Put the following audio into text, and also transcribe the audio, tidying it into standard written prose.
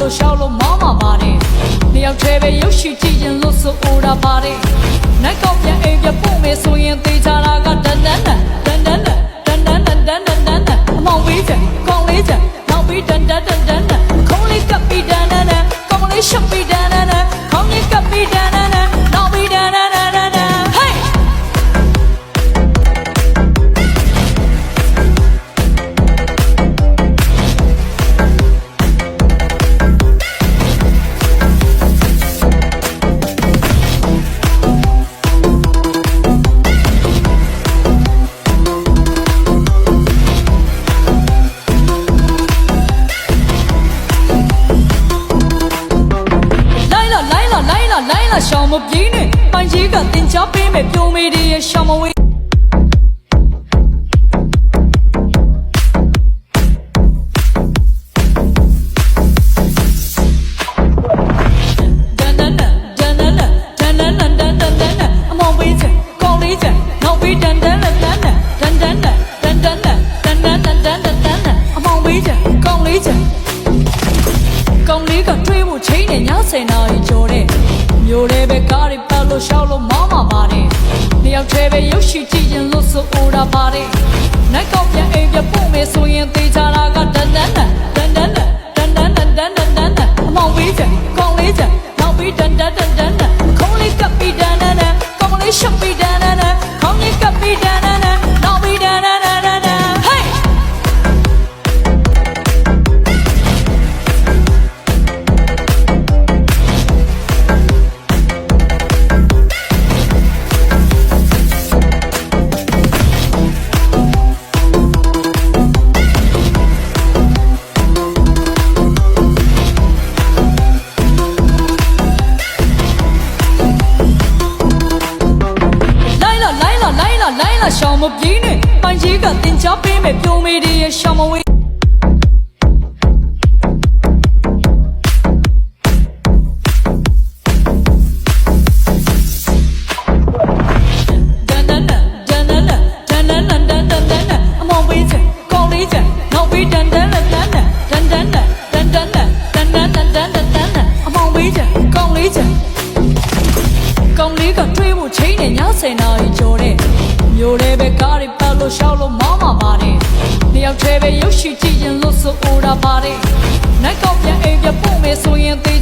လို့ရှောက်လို့မောင်းမှာပါတယ်နှစ်ယောက်တည်းပဲရုပ်ရှိကြည့်ရင်လို့ဆိုအိုတာပါတယ်နိုင်ကောက်ပြန်အိမ်ပြပို့မယ်ဆိုရင်သေးချတာကတန်တန်တန်တန်တန်တန်တန်တန်တန်တန်တန်တန်တန်အမောင်ဝေးချက်ကောင်းလေးချက်နောက်ပြီးတန်တန်တန်တန်တန်ခုံးလေးကပ်ပြီးတန်တန်တန်ကောင်းလေးရှပ်ပြီးတန်တန်တန်ခေါင်းလေးကပ်ပြီးတန်တန်တန်နောက်ပြီးတန်တန်တန်တန်တန်ဟေးရှောင်းမပြေးနဲ့ပိုင်ကြီးကတင်ချပေးမယ်ပြုံးမေးတွေရဲ့ရှောင်းမဝေးအမောင်ဝေးချက်ကောင်းလေးချက်နောက်ပြီးတန်တန်တန်တန်တန်တန်တန်တန်တန်တန်တန်တန်တန်တန်တန်တန်တန်အမောင်ဝေးချက်ကောင်းလေးချက်ကောင်းလေးကတွေးဖို့ချိန်နဲ့ည10နာရီကျော်တဲ့မျိုးလေးပဲကားတွေပတ်လို့ရှောက်လို့မောင်းမှာပါတယ်နှစ်ယောက်တည်းပဲရုပ်ရှိကြည့်ရင်လို့ဆိုအိုတာပါတယ်နိုင်ကောက်ပြန်အိမ်ပြပို့မယ်ဆိုရင်သေးချတာကတန်တန်တန်တန်တန်တန်တန်တန်တန်တန်တန်တန်အမောင်ဝေးချက်ကောင်းလေးချက်နောက်ပြီးတန်တန်တန်တန်တန်ခုံးလေးကပ်ပြီးတန်တန်တန်ကောင်းလေးရှပ်ပြီးတန်တန်တန်ခေါင်းလေးကပ်ပြီးတန်တန်တန်နောက်ပြီးတန်တန်တန်တန်တန်ဟေးရှောင်းမပြေးနဲ့ပိုင်ကြီးကတင်ချပေးမယ်ပြုံးမေးတွေရဲ့ရှောင်းမဝေးတန်တန်တန်တန်တန်တန်တန်တန်တန်တန်တန်အမောင်ဝေးချက်ကောင်းလေးချက်နောက်ပြီးတန်တန်တန်တန်တန်တန်တန်တန်တန်တန်တန်တန်တန်တန်တန်တန်တန်အမောင်ဝေးချက်ကောင်းလေးချက်ကောင်းလေးကတွေးဖို့ချိန်နဲ့ည10နာရီကျော်တဲ့မျိုးလေးပဲကားတွေပတ်လို့ရှောက်လို့မောင်းမှာပါတယ်နှစ်ယောက်တည်းပဲရုပ်ရှိကြည့်ရင်လို့ဆိုအိုတာပါတယ်နိုင်ကောက်ပြန်အိမ်ပြပို့မယ်ဆိုရင်သေး